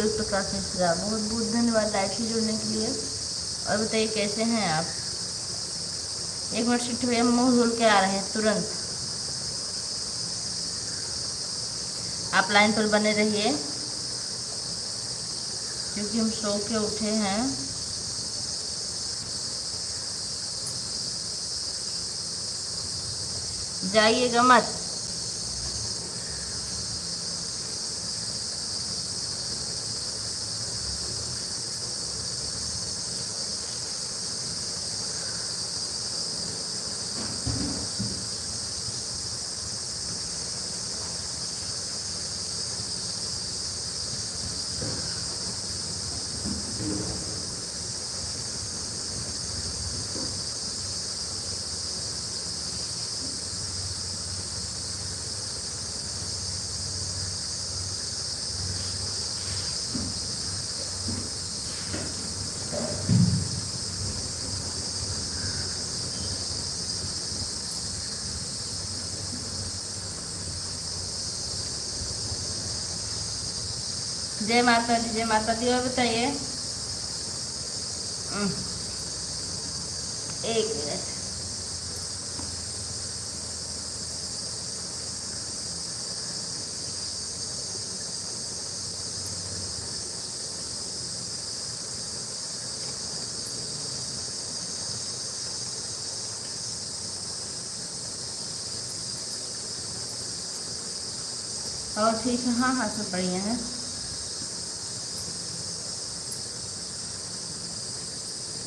सूर्य प्रकाश मिश्रा, बहुत बहुत धन्यवाद लाइव से जुड़ने के लिए। और बताइए कैसे हैं आप। 1 मिनट सिर्फ भैया मुँह धुल के आ रहे हैं तुरंत। आप लाइन पर बने रहिए क्योंकि हम सो के उठे हैं। जाइएगा मत। जय माता दी, जय माता दी। और बताइए। 1 मिनट। और ठीक है। हाँ हाँ, सब बढ़िया है।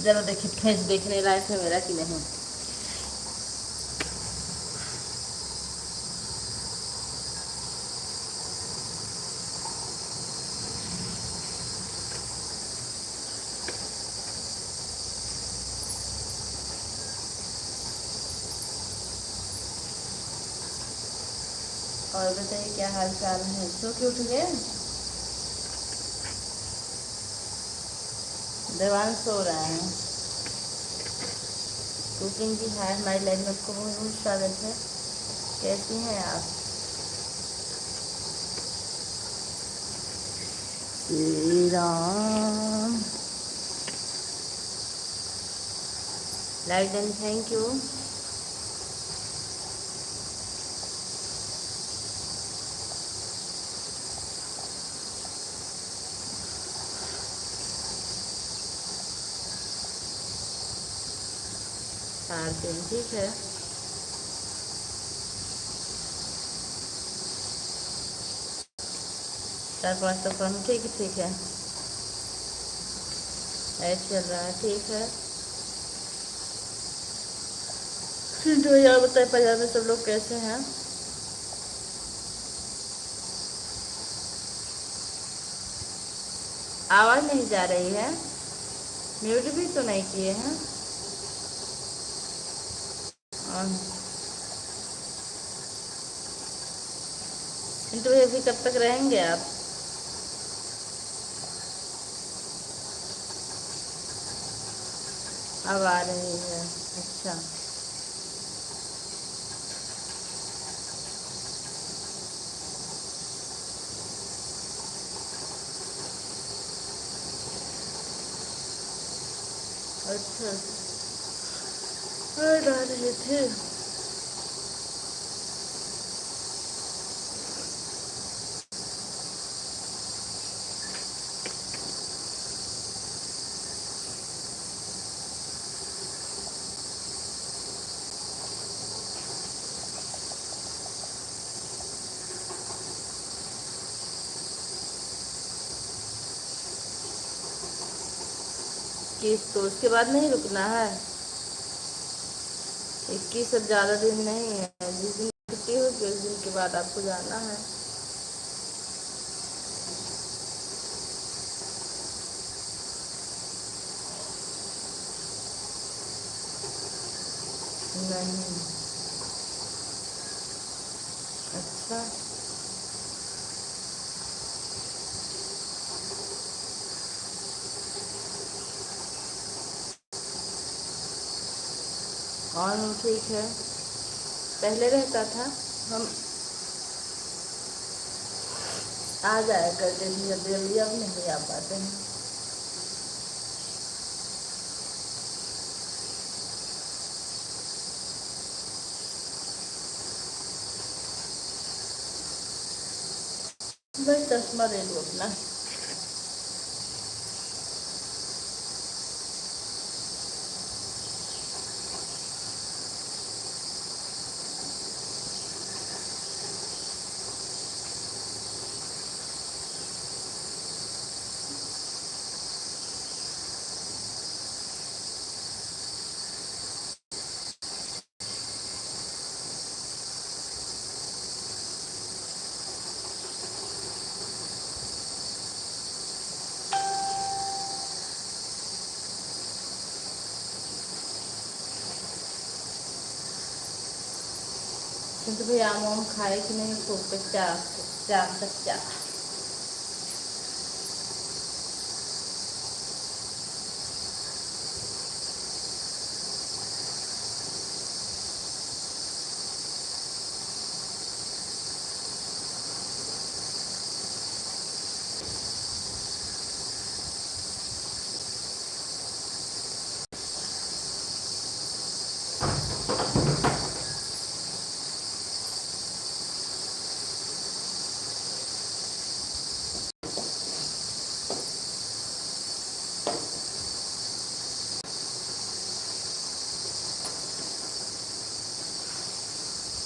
जरा देखिए फेस देखने लायक है मेरा कि नहीं। और बताइए क्या हाल चाल है। सो के उठ गए। देवान सो रहे हैं। कुकिंग की है हमारी लाइफ में। आपको बहुत बहुत स्वागत है। कैसी हैं आप। Shri Ram. Like and thank you. ठीक है। चार पाँच तो कम। ठीक है। ऐसे चल रहा है। ठीक है। तो यार बताए पंजाब में सब लोग कैसे हैं। आवाज़ नहीं जा रही है। म्यूट भी तो नहीं किए हैं। किंतु अभी कब तक रहेंगे आप। अब आ रही है। अच्छा। अच्छा। डाल रहे थे। किस तो उसके बाद नहीं रुकना है। 21 अब ज़्यादा दिन नहीं है। जिस दिन छुट्टी होगी उस दिन के बाद आपको जाना है। नहीं। अच्छा। और ठीक है। पहले रहता था। हम आ जाया करते थे जल्दी जल्दी, अब नहीं आ पाते हैं। बस चश्मा ले लो अपना। तो भाई आम वाम खाए कि नहीं, खूब कच्चा कच्चा कच्चा।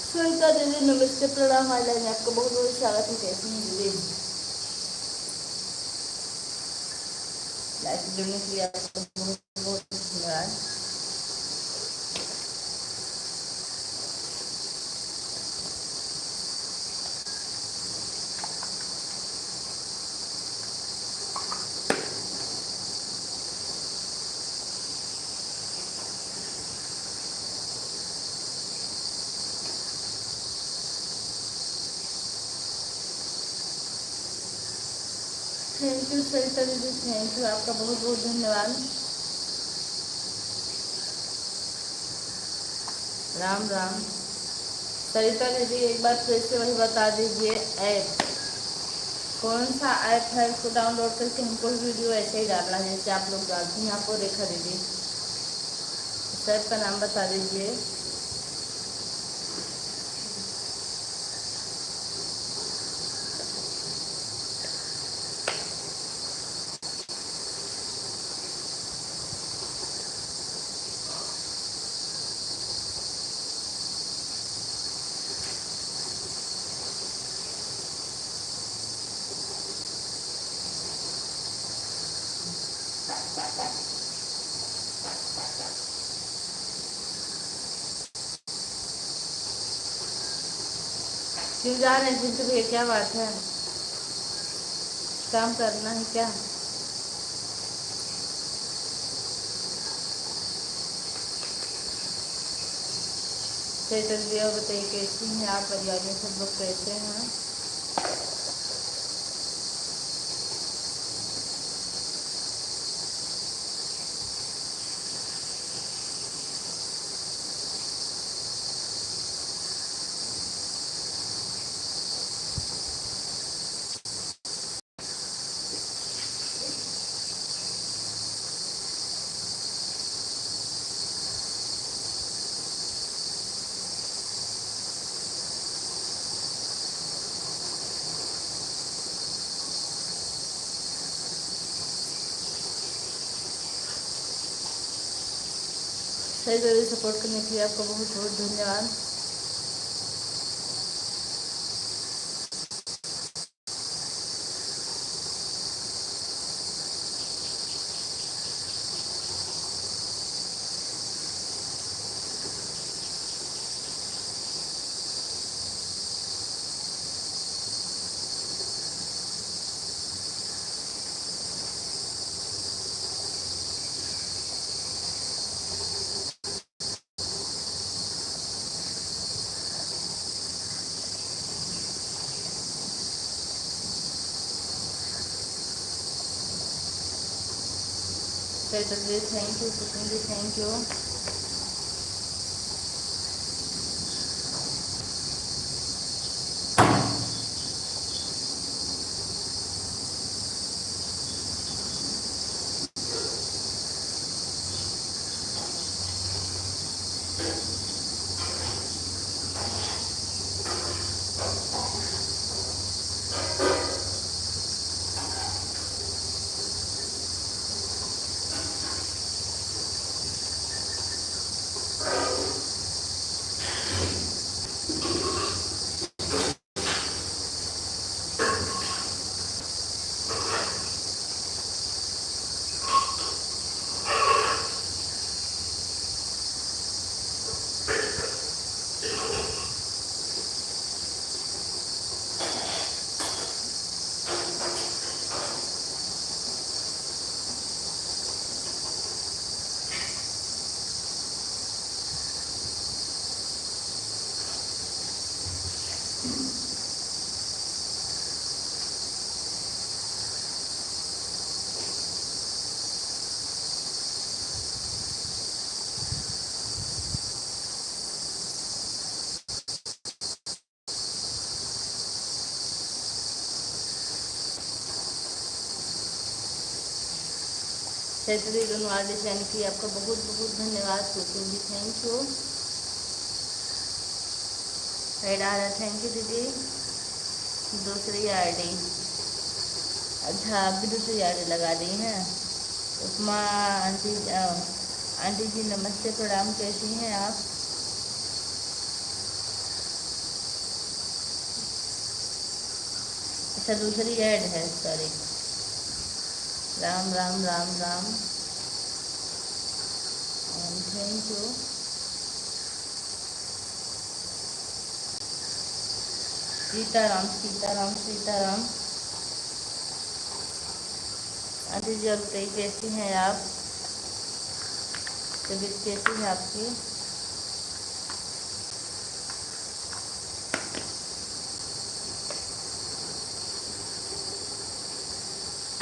सुनीता दीदी नमस्ते, प्रणाम, हाय लाइन आपका बहुत बहुत स्वागत है। कैसी हैं दीदी? लाइफ जुड़ने के लिए आपका बहुत बहुत धन्यवाद। थैंक यू सरिता दीदी, थैंक यू, आपका बहुत बहुत धन्यवाद। राम राम। सरिता दीदी एक बार फिर से वही बता दीजिए, ऐप कौन सा ऐप है, इसको डाउनलोड करके हमको वीडियो ऐसे ही डालना है जैसे आप लोग डालती हैं। आपको देखा दीदी, इस ऐप का नाम बता दीजिए। क्यों जा रहे हैं जिनसे भैया, क्या बात है, काम करना है क्या? सही तस्वीर बताइए कैसी हैं आप, परिवार में सब लोग कैसे हैं? सही तरह सपोर्ट करने के लिए आपका बहुत बहुत धन्यवाद। सही तस्वीर, thank you Kusum ji, thank you. सैतरी दोनों डिजाइन की आपका बहुत बहुत धन्यवाद। Kusum ji thank you. Thank you दीदी। दूसरी आईडी, अच्छा आप भी दूसरी आईडी लगा दी हैं। उपमा आंटी, आंटी जी नमस्ते प्रणाम, कैसी हैं आप? अच्छा दूसरी ऐड है, sorry. Ram Ram Ram Ram, thank you. Sitaram Sitaram Sitaram. Aunty जी और कई कैसी हैं आप? तबीयत कैसी है आपकी?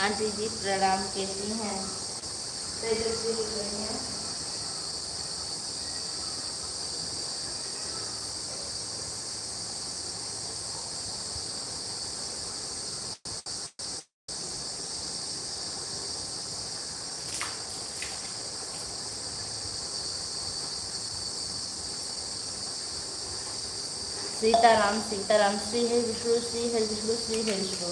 आंटी जी प्रणाम, कैसी हैं? तेजस्वी लिख रही हैं। सीताराम सीताराम, श्री है विष्णु, श्री है विष्णु, श्री है विष्णु।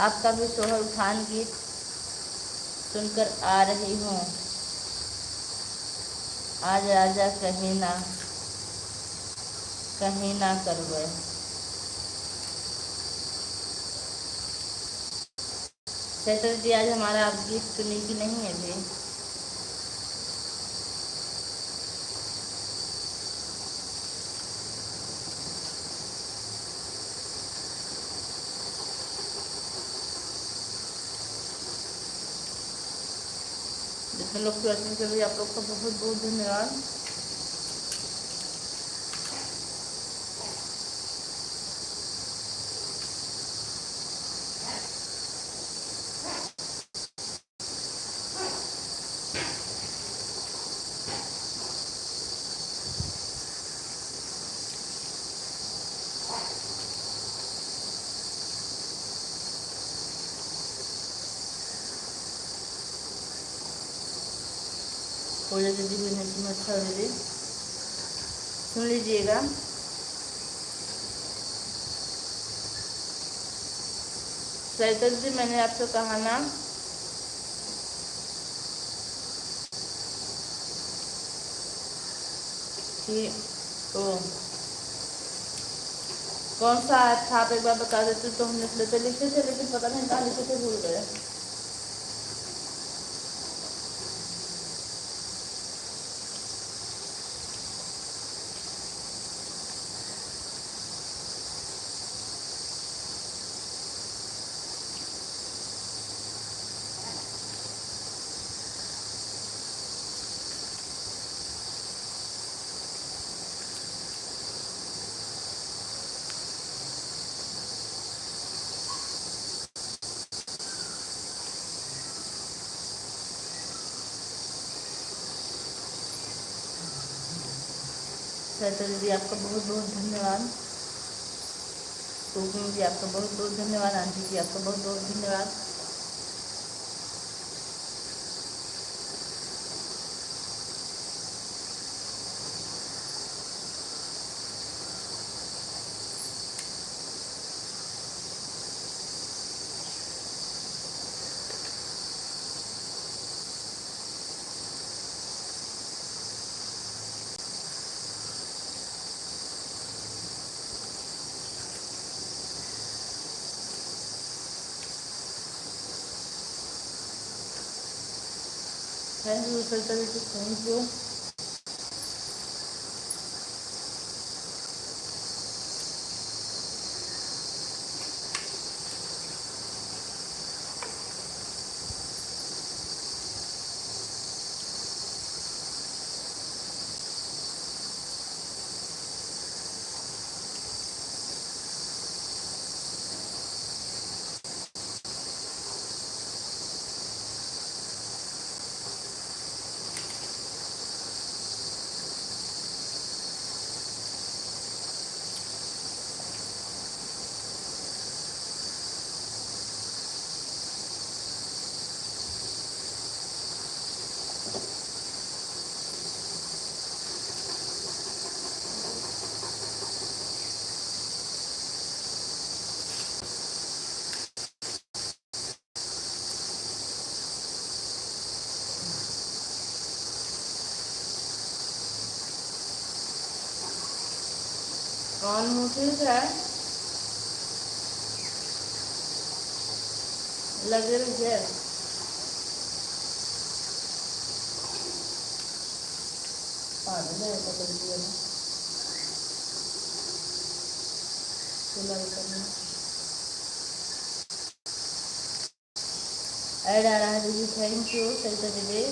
आपका भी सोहर उठान गीत सुनकर आ रही हूँ। आज राजा कहीं ना करवे। सैतर जी आज हमारा आप गीत सुनी कि नहीं है जी? जितने लोग प्रश्न कर रहे आप लोग का बहुत बहुत धन्यवाद। पूजा दीदी भी नहीं सुना, अच्छा दीदी सुन लीजिएगा। सैतर जी मैंने आपसे कहा ना कि ओ कौन सा ऐप था, आप एक बार बता देते तो हम लिखते थे लेकिन पता नहीं कहाँ लिखे थे, भूल गए। सैतर जी आपका बहुत बहुत धन्यवाद। कुसुम जी आपका बहुत बहुत धन्यवाद। आंटी जी आपका बहुत बहुत धन्यवाद। थैंक यू सैतर जी, थैंक यू। ऑन उठे जाए लगे रहिए। पानी में ऐसा कर दिया ना चूल्हा करना ऐड आ रहा है दीदी। थैंक यू सरिता दीदी।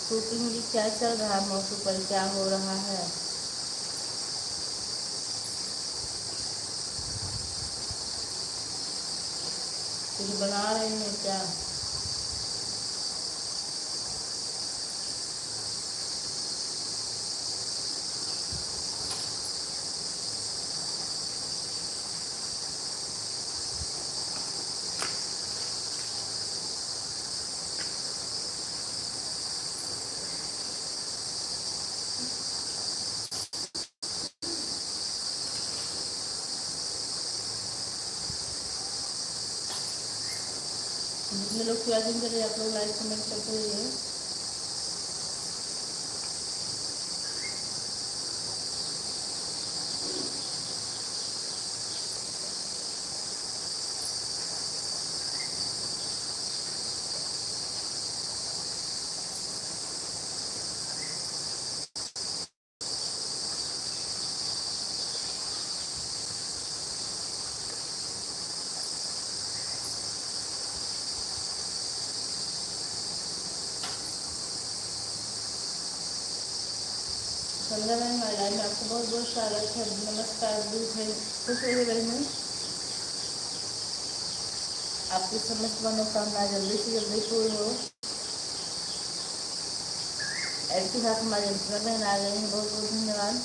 शूटिंग भी क्या चल रहा है, मौसम पर क्या हो रहा है। कुछ बना रहे हैं क्या। जितने लोग क्वेश्चन कर रहे हैं आप लोग लाइक कमेंट करते रहिए। संध्या बहन हमारे लाइव में आपको बहुत बहुत स्वागत है। नमस्कार खुश रहिए बहनों। आपकी समस्त मनोकामना जल्दी से जल्दी पूर्ण हो। ऐसे साथ हमारे इंस्टाग्राम बहन आ गए हैं, बहुत बहुत धन्यवाद।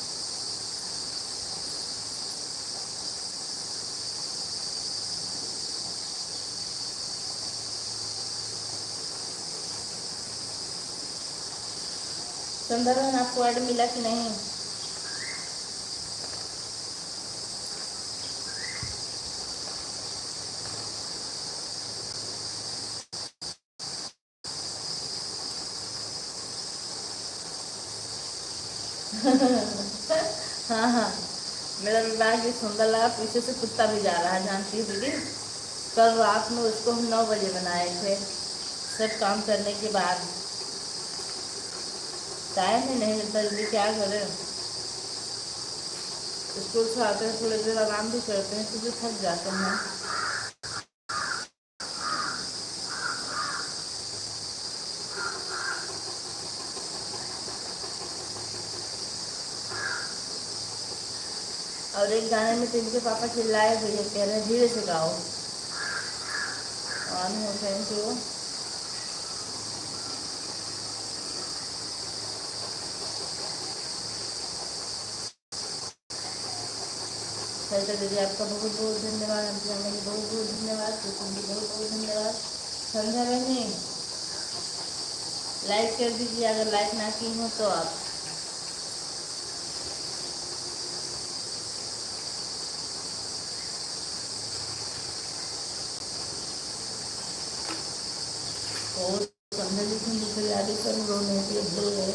संध्या बहन आपको ऐड मिला कि नहीं। हाँ हाँ, मेरा विवाह की सुंदर लगा। पीछे से कुत्ता भी जा रहा है, जानती है दीदी। कल रात में उसको हम 9 बजे बनाए थे, सब काम करने के बाद। टाइम ही नहीं मिलता दीदी, क्या करें। स्कूल से आते हैं थोड़ी देर आराम भी करते हैं क्योंकि थक जाते हैं। और एक गाने में तो इनके पापा चिल्लाए हुए हैं, कह रहे हैं धीरे से गाओ। Thank you. सरिता दीदी आपका बहुत बहुत धन्यवाद। अंतिमा बहनी बहुत बहुत धन्यवाद। कुसुम जी बहुत बहुत धन्यवाद। संध्या बहनी लाइक कर दीजिए अगर लाइक ना की हो तो आप। और संध्या जी की दूसरी आदि पर रोने के दो है।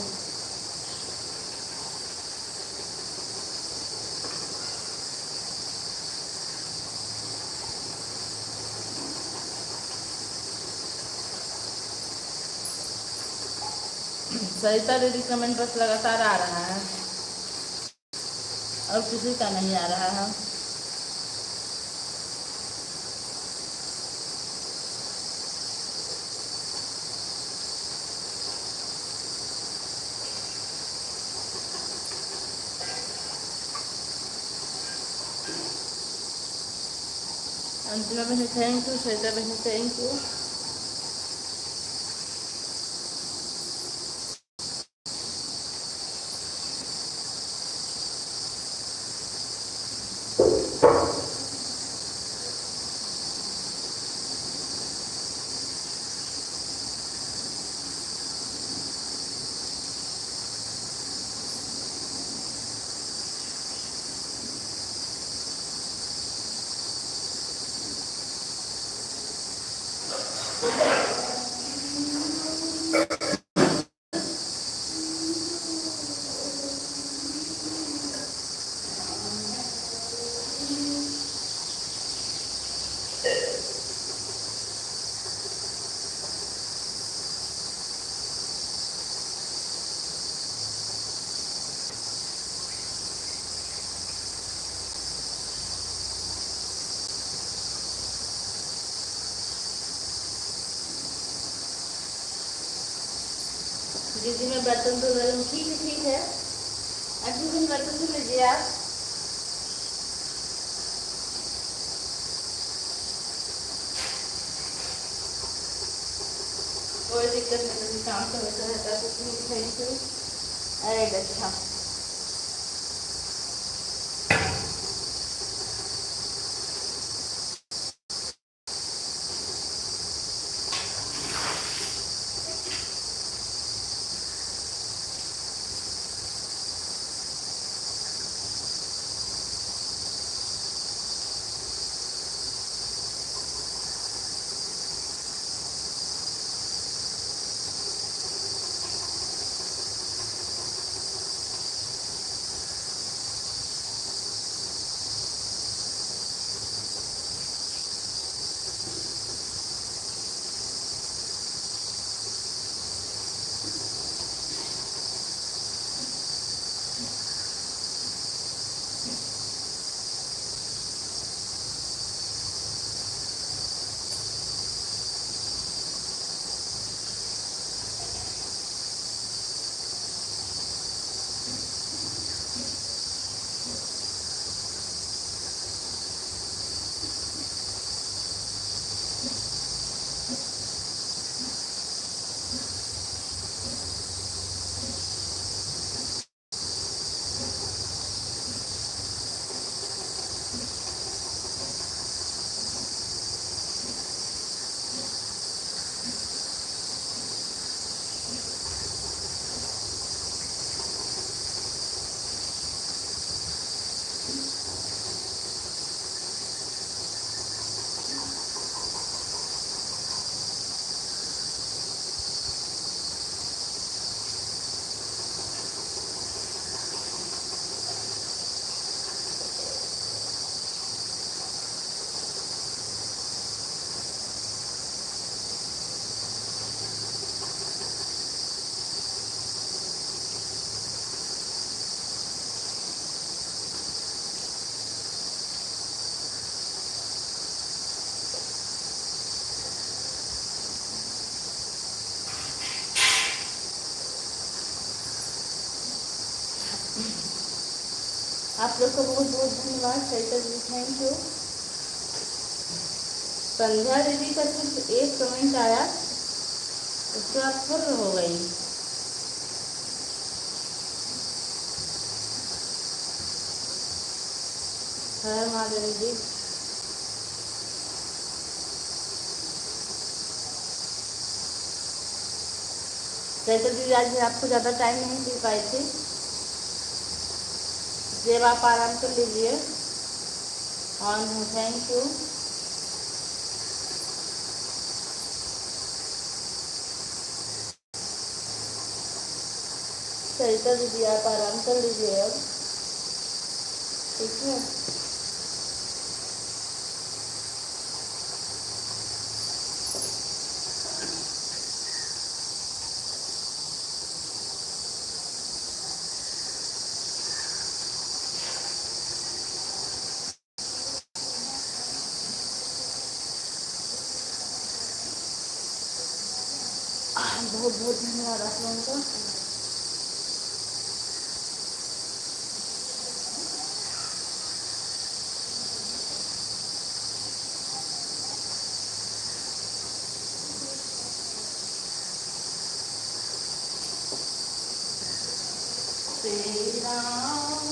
सरिता दीदी कमेंट बस लगातार आ रहा है और किसी का नहीं आ रहा है। अंतिमा बहनी थैंक यू। सरिता बहनी थैंक यू। दीदी मैं बर्तन धो रही हूँ। ठीक है, अच्छी दिन बर्तन धो लीजिए आप। कोई दिक्कत नहीं, काम तो वैसा रहता है। कुछ नहीं, थैंक यू। एड अच्छा। आप लोग को बहुत बहुत धन्यवाद। Sarita ji thank you. संध्या दीदी का सिर्फ एक कमेंट आया, उसके बाद फुल हो गई। हर महादेव जी। सरिता दीदी आज आपको ज़्यादा टाइम नहीं दे पाई थी, जब आप आराम कर लीजिए। ऑन हूँ, थैंक यू। सरिता दीदी आप आराम कर लीजिए अब, ठीक है। बहुत बहुत धन्यवाद आप लोगों का। श्री राम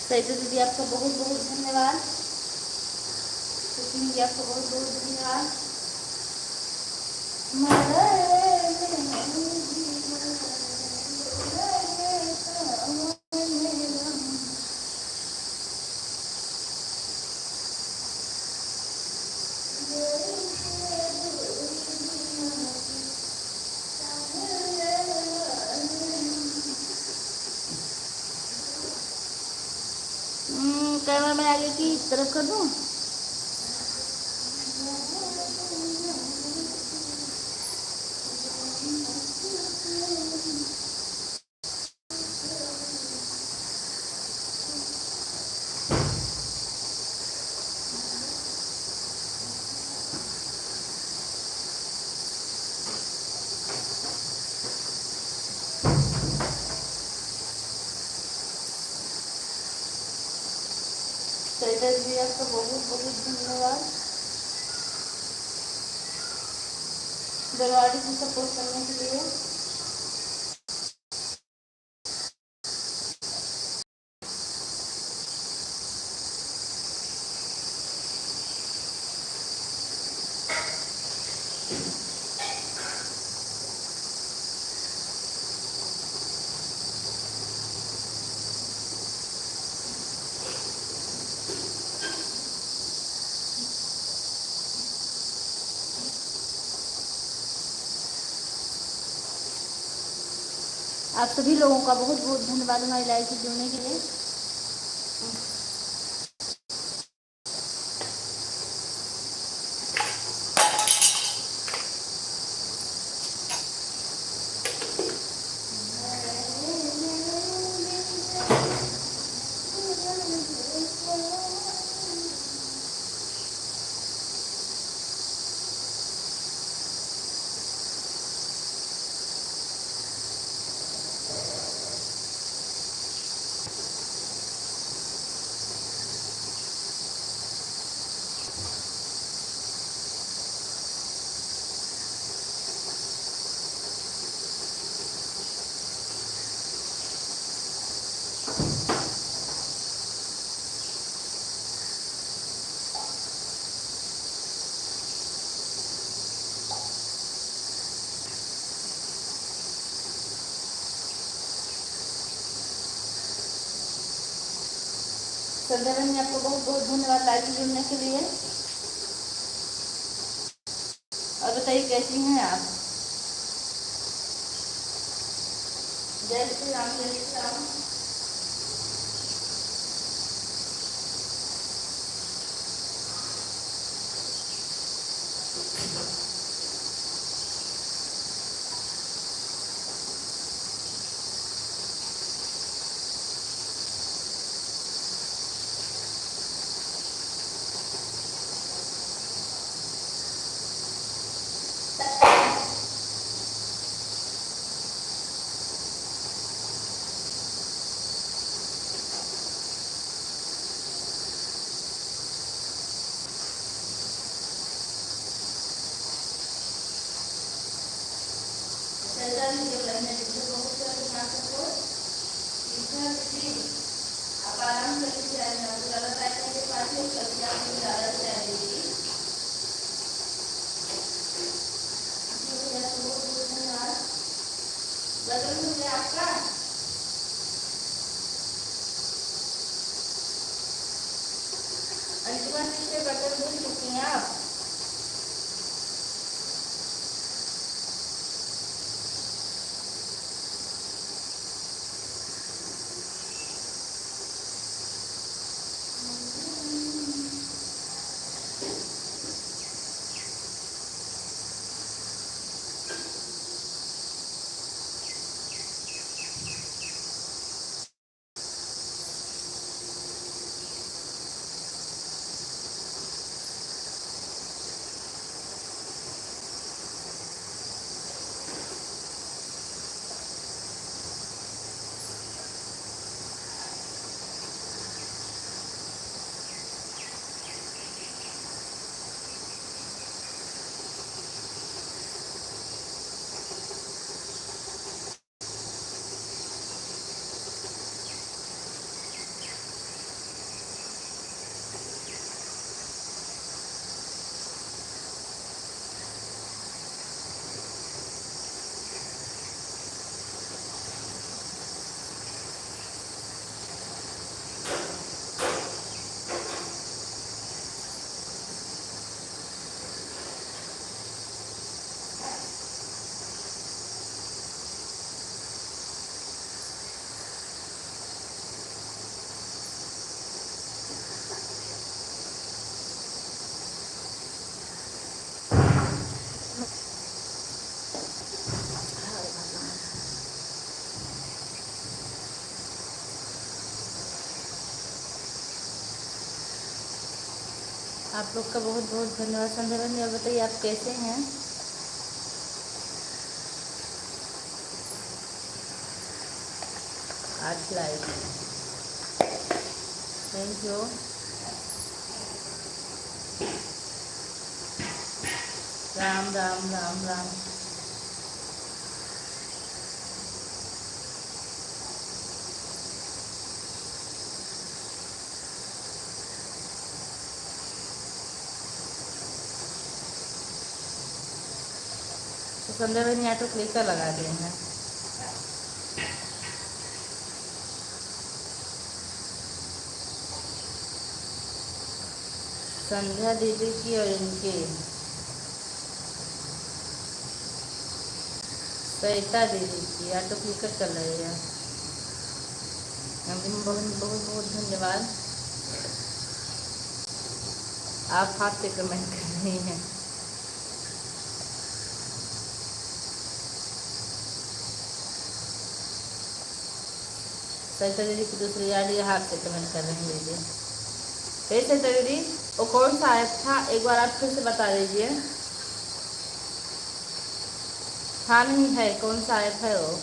सरिता दीदी आपका बहुत बहुत धन्यवाद। दीदी आपका बहुत बहुत धन्यवाद। आगे की तरफ कर दूँ। सरिता जी आपका बहुत बहुत धन्यवाद दरवाजे से सपोर्ट करने के लिए। आप सभी लोगों का बहुत बहुत धन्यवाद हमारी लाइव से जुड़ने के लिए। संध्या बहन आपको बहुत बहुत धन्यवाद लाइव से जुड़ने के लिए। और बताइए कैसी हैं आप। जय श्री राम जय श्री राम। आप आराम से आपका अंतिमा से बटन भूल चुकी हैं आप। आप लोग का बहुत बहुत धन्यवाद संध्या बहन। और बताइए आप कैसे हैं? आज live, thank you. Ram Ram Ram Ram. तो संध्या बहन ऑटो क्लिकर लगा दिए हैं। संध्या दीदी की और इनकी सरिता दीदी की ऑटो क्लिकर चल रही है। बहुत बहुत बहुत धन्यवाद। आप हाथ से कमेंट कर रही हैं। सरिता दीदी की दूसरी आईडी हाथ से कमेंट कर रही हैं दीदी। फिर सरिता दीदी वो कौन सा ऐप था, एक बार आप फिर से बता दीजिए। हाँ नहीं है, कौन सा ऐप है वो?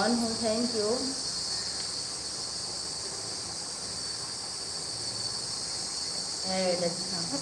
ऑन हूँ, थैंक यू। ऐड, अच्छा।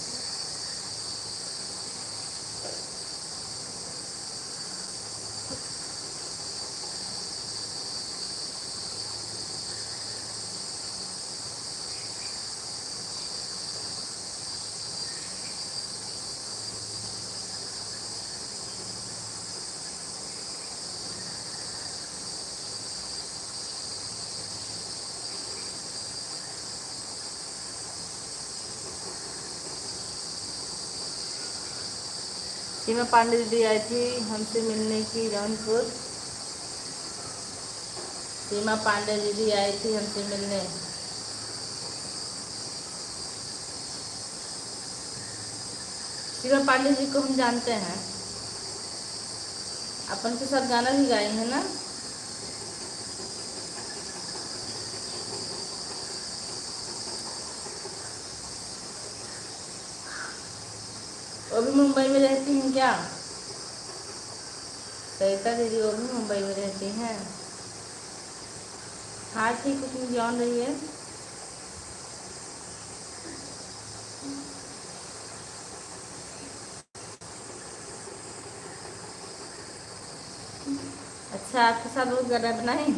सीमा पांडे दीदी आई थी हमसे मिलने की जौनपुर। सीमा पांडे दीदी आई थी हमसे मिलने। सीमा पांडे जी को हम जानते हैं, अपन के साथ गाना भी गाई है ना। वो भी मुंबई में रहती हैं क्या? सरिता दीदी वो भी मुंबई में रहती हैं। हाँ ठीक, उसमें जान रही है। अच्छा, आपके साथ वो गाना बनाई?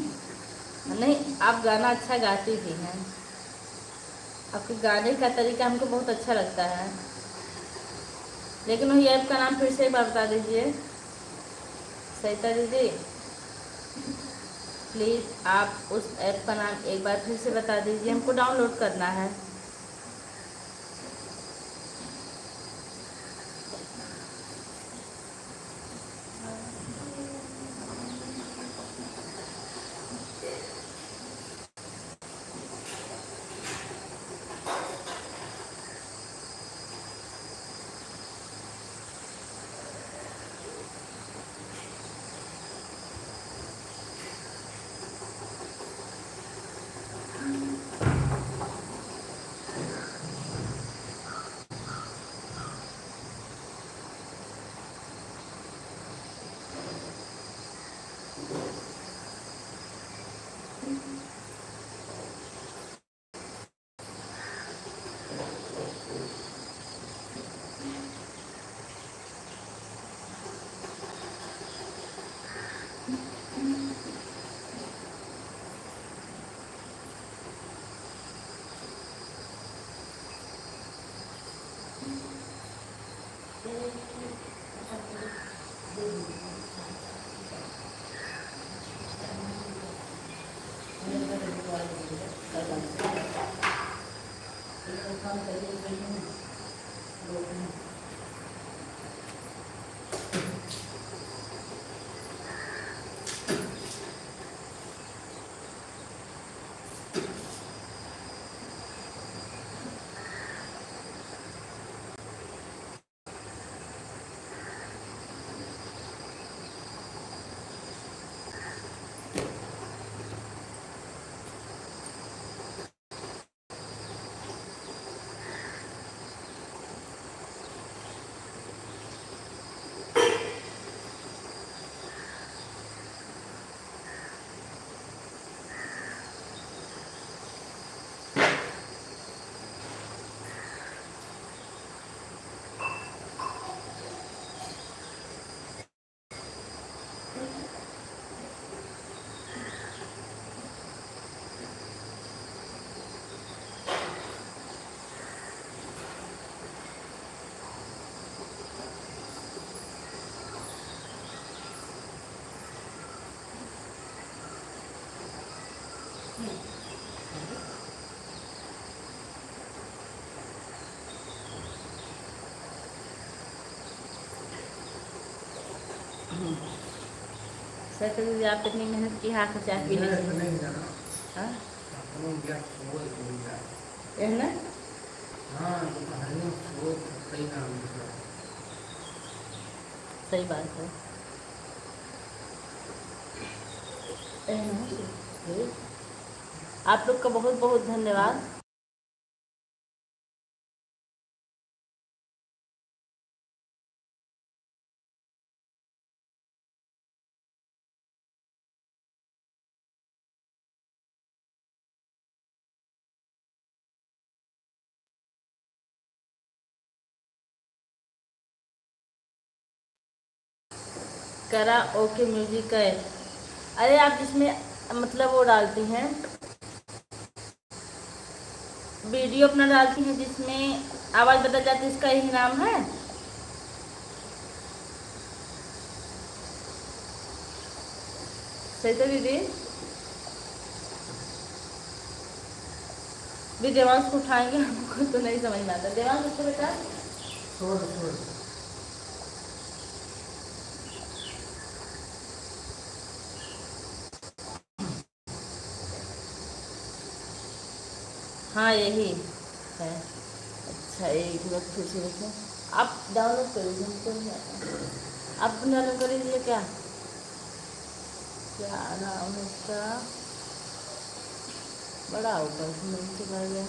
नहीं, आप गाना अच्छा गाती भी हैं। आपके गाने का तरीका हमको बहुत अच्छा लगता है। लेकिन वही ऐप का नाम फिर से एक बार बता दीजिए सरिता दीदी। प्लीज़ आप उस ऐप का नाम एक बार फिर से बता दीजिए, हमको डाउनलोड करना है। सर तो दीदी आप इतनी मेहनत की हाथ से चाय पी लीजिए। हाँ है ना। सही बात है ना। आप लोग का बहुत बहुत धन्यवाद। करा ओके म्यूजिक है। अरे आप जिसमें मतलब वो डालती हैं, वीडियो अपना डालती हैं जिसमें आवाज़ बदल जाती है, इसका यही नाम है। सही तो दीदी। भी देवांश को उठाएंगे, हमको तो नहीं समझ में आता। देवांश उसको बेटा छोड़ छोड़। हाँ यही है। अच्छा एक मिनट फिर से देखो, आप डाउनलोड कर लीजिए, हमको नहीं आता। आप डाउनलोड कर लीजिए। क्या क्या नाम है इसका, बड़ा ऊपर से नीचे कर गया।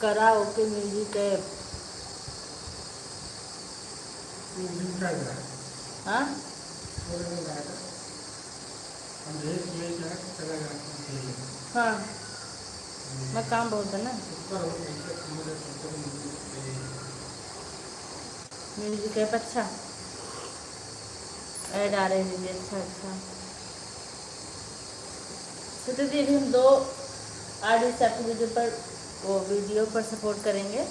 करा ओके म्यूजिक ऐप। हाँ हाँ मैं काम बहुत है ना। म्यूजिक ऐप अच्छा ऐड आ रहे दीदी। अच्छा अच्छा। तो दीदी अभी हम 2 आर्टिस्ट आपको वीडियो पर, वो वीडियो पर सपोर्ट करेंगे,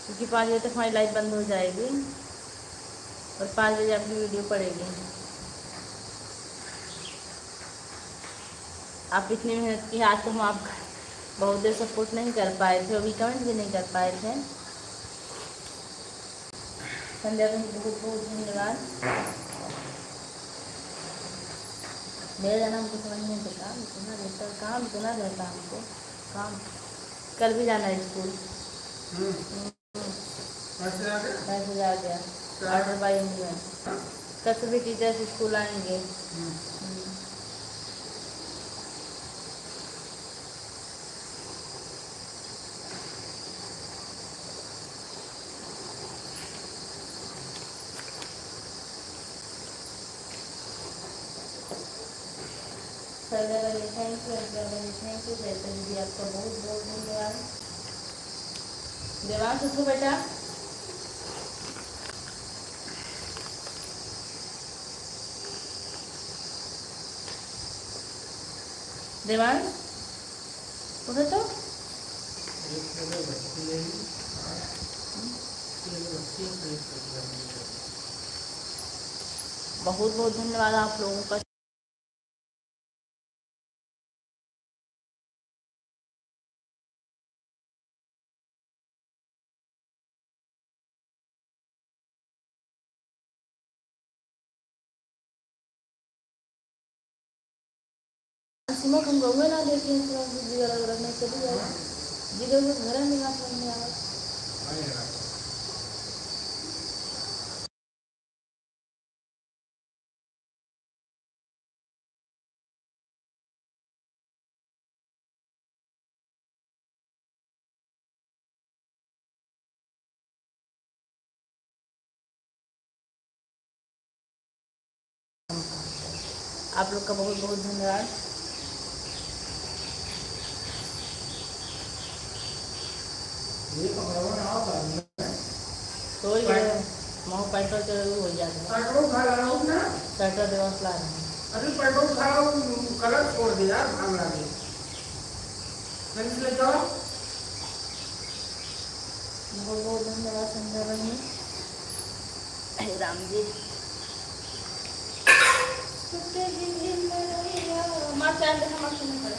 क्योंकि 5 बजे तक हमारी लाइट बंद हो जाएगी और 5 बजे आपकी वीडियो पड़ेगी। आप इतनी मेहनत की, आज तो हम आपका बहुत देर सपोर्ट नहीं कर पाए थे, अभी कमेंट भी नहीं कर पाए थे। संध्या को बहुत बहुत धन्यवाद। मेरा जाना हमको समझ नहीं आता, इतना रहता काम, इतना रहता हमको काम। कल भी जाना है स्कूल। मैसेज आ गया ऑर्डर बाई इंडिया। कल से भी टीचर्स स्कूल आएंगे। थैंक यू थैंक यू कहते दीदी, आपका बहुत बहुत धन्यवाद। देवांश उठो बेटा। देवांश उठो तो। बहुत बहुत धन्यवाद आप लोगों का। सीमा तुम गौवे ना देखी जिगर वगैरह नहीं चली जाए जिगर में घर में ना समझ में आवे। आप लोग का बहुत बहुत धन्यवाद। तो ये माँ पेट्रोल जरूर हो जाता है। पेट्रोल खा रहा हूँ ना, पेट्रोल दिवस ला रहा हूँ। अरे पेट्रोल खा रहा हूँ, कलर छोड़ दिया यार, भाग लगे मैंने ले जाओ। बहुत बहुत धन्यवाद संध्या बहन। हे राम जी माँ चाय देखा माँ सुनने पड़े।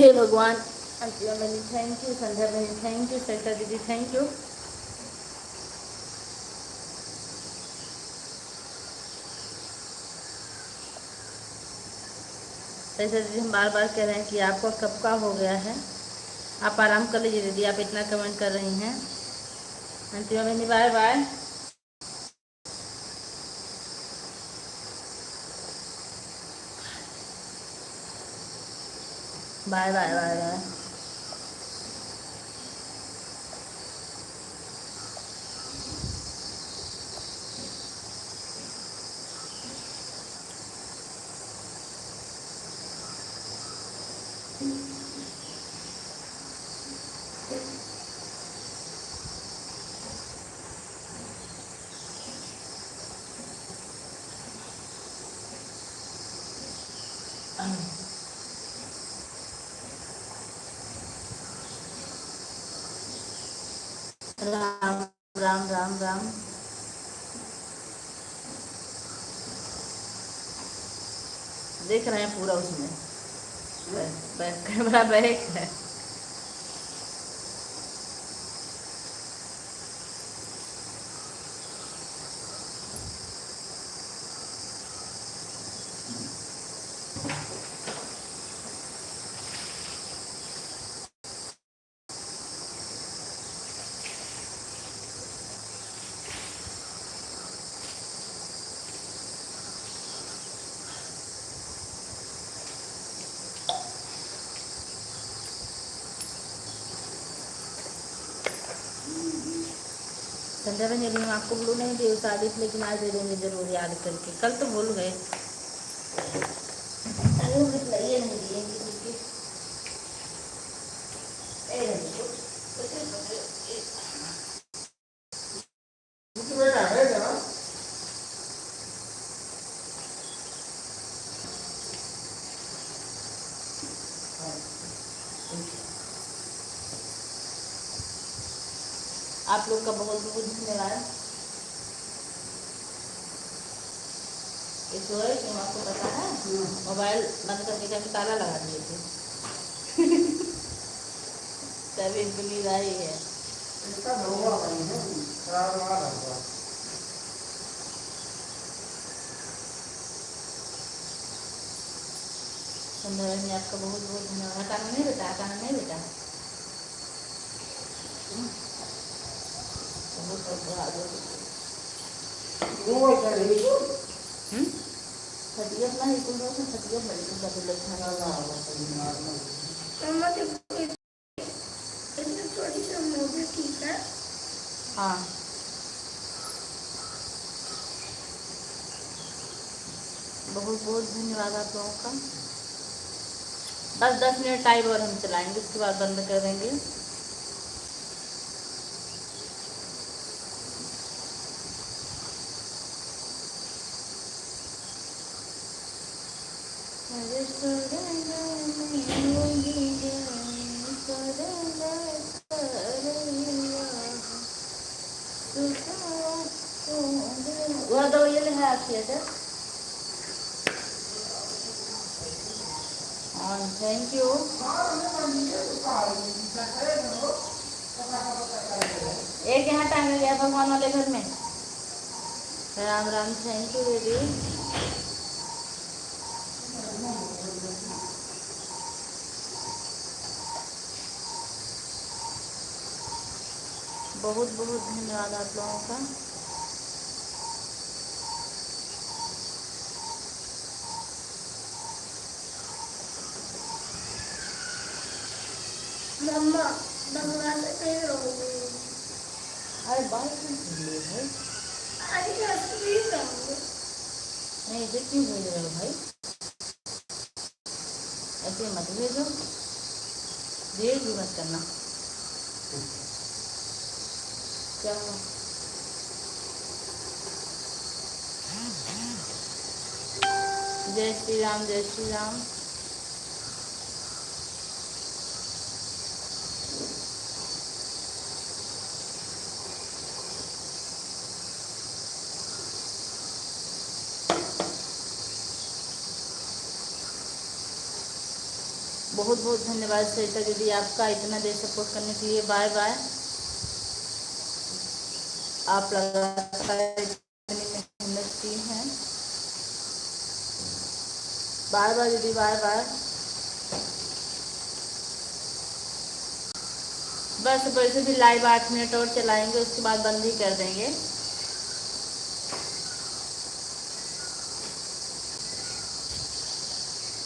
हे भगवान। अंतिमा बहनी थैंक यू, संध्या बहनी थैंक यू, सरिता दीदी थैंक यू। सरिता दीदी हम बार बार कह रहे हैं कि आपको कब का हो गया है, आप आराम कर लीजिए दीदी, आप इतना कमेंट कर रही हैं। अंतिमा बहनी bye bye. Bye bye bye bye. Ram Ram Ram Ram. देख रहे हैं पूरा उसमें बैक कैमरा बैक है। संध्या बहनी अभी हम आपको ब्लू नहीं दिए उस आदित, लेकिन आज दे देंगे जरूर याद करके, कल तो भूल गए। अरे ये नहीं दिए किसी के। आप लोग का बहुत बहुत धन्यवाद। इस वजह से आपको पता है मोबाइल बंद करके जाके ताला लगा दिए थे। तभी नींद आई है। इसका संध्या में आपका बहुत बहुत धन्यवाद। हटाना नहीं बेटा, हटाना नहीं बेटा। खटिया ही कुल रोज खटिया बड़ी कुल का लखना छोटी सी मूवी ठीक है। हाँ बहुत बहुत धन्यवाद आप लोगों का। बस 10 मिनट टाइम और हम चलाएंगे, उसके बाद बंद कर देंगे। वह दो ये है आपकी सर। Thank you. एक यहाँ टांग गया भगवान वाले घर में। राम राम थैंक यू दीदी। बहुत बहुत धन्यवाद आप लोगों का। मम्मा बंगला से कहीं रहूंगी। अरे बाल क्यों भाई? अरे नहीं इसे क्यों भेज रहे हो भाई? ऐसे मत भेजो, देर भी मत करना। क्या हुआ? जय श्री राम, जय श्री राम। बहुत बहुत धन्यवाद सरिता दीदी आपका इतना देर सपोर्ट करने के लिए। Bye bye. आप लगातार इतनी मेहनत की हैं। बाय बाय दीदी, बाय बाय। बस वैसे भी लाइव 8 मिनट और चलाएंगे, उसके बाद बंद ही कर देंगे।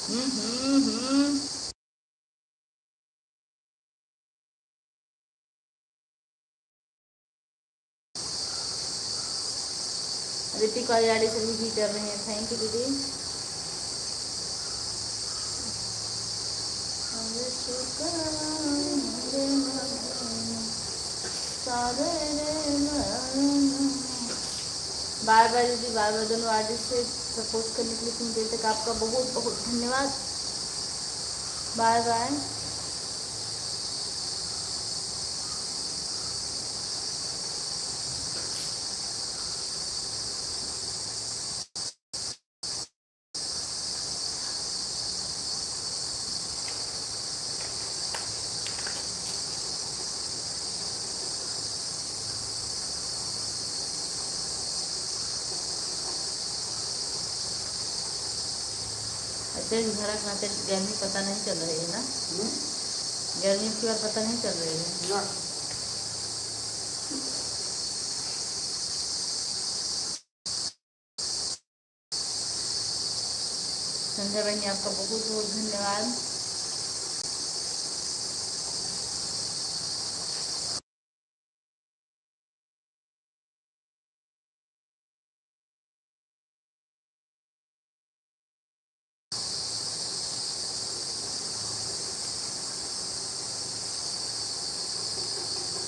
हम्म। ऋतिक और यारी सभी भी कर रहे हैं। थैंक यू दीदी। बार बार दीदी, बार बार दोनों आर्टिस्ट से सपोर्ट करने के लिए इतनी देर तक आपका बहुत बहुत धन्यवाद। Bye bye. ऐसे घर खाते गर्मी पता नहीं चल रही है ना? गर्मी की बार पता नहीं चल रही है। संजय बहनी आपका बहुत बहुत धन्यवाद।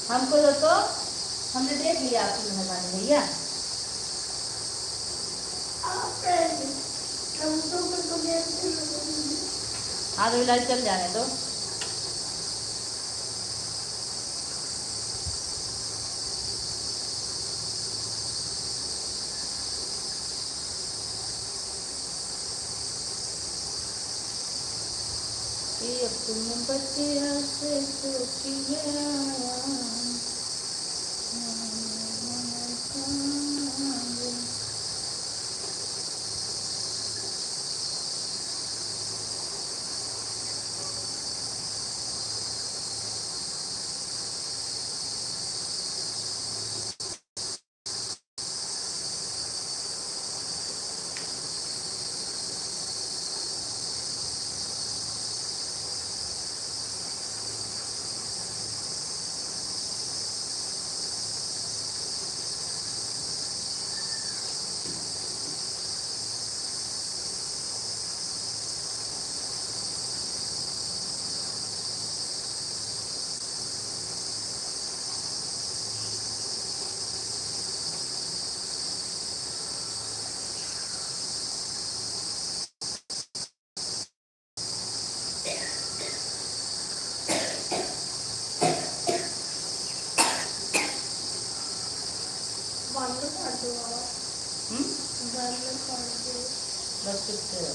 हमको तो हमने देख लिया आपकी मेहरबानी भैया। हाँ तो इलाज चल जाने दो। तुम बच्चिया से बस कितने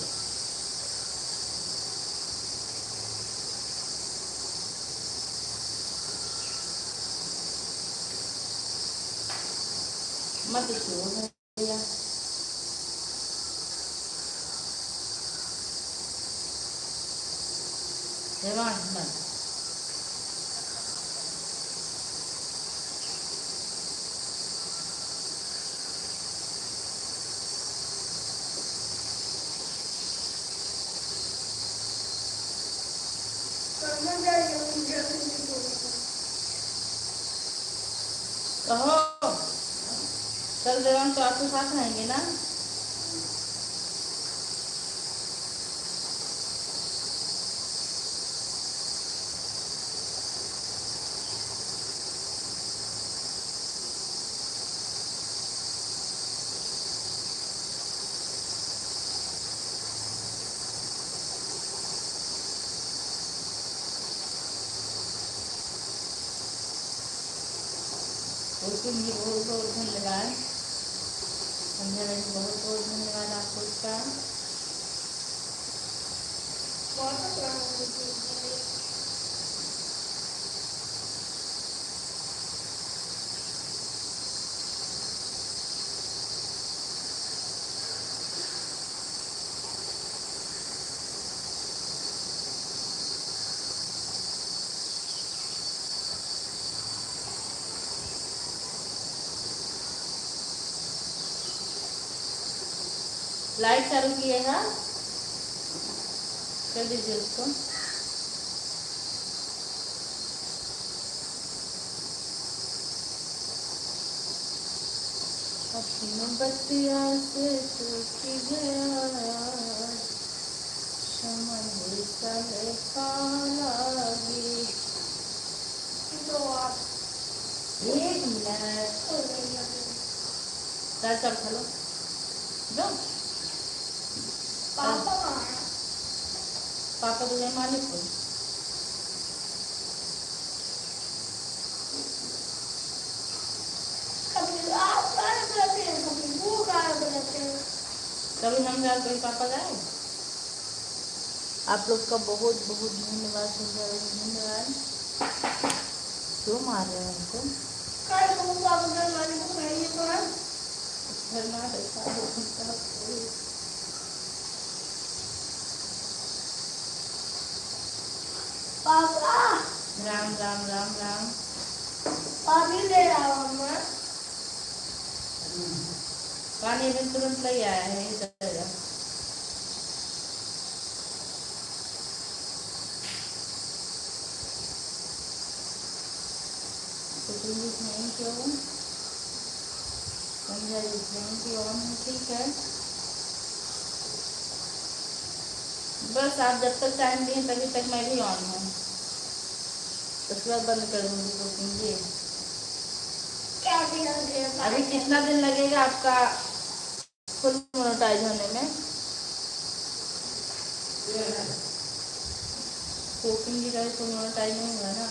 मत छुओ भैया। मत कहो। कल देवान तो आपके साथ रहेंगे ना? उसके लिए बहुत बहुत धन्यवाद। संध्या बहन बहुत बहुत धन्यवाद आपको उसका। लाइट चालू किए हैं, कर दीजिए उसको। अपनी बतिया से टूट गया, समझ सहे कालागी। तो आप एक मिनट दाल चावल खा लो जो। पापा पापा तुझे मालिक को कभी हम जाए कभी पापा जाए। आप लोग का बहुत बहुत धन्यवाद, धन्यवाद। क्यों मार रहे हैं हमको? पापा राम राम राम राम। पानी ले रहा हूँ मैं। पानी में तुरंत ले आया है इधर। Thank you Sandhya ji, thank you on है, ठीक है। बस आप जब तक टाइम दिए तभी तक मैं भी ऑन हूँ, उसके बाद बंद कर दूँगी बुकिंग जी। अभी कितना दिन लगेगा आपका फुल मोनेटाइज होने में? कुकिंग की तरह फुल मोनेटाइज नहीं हुआ ना।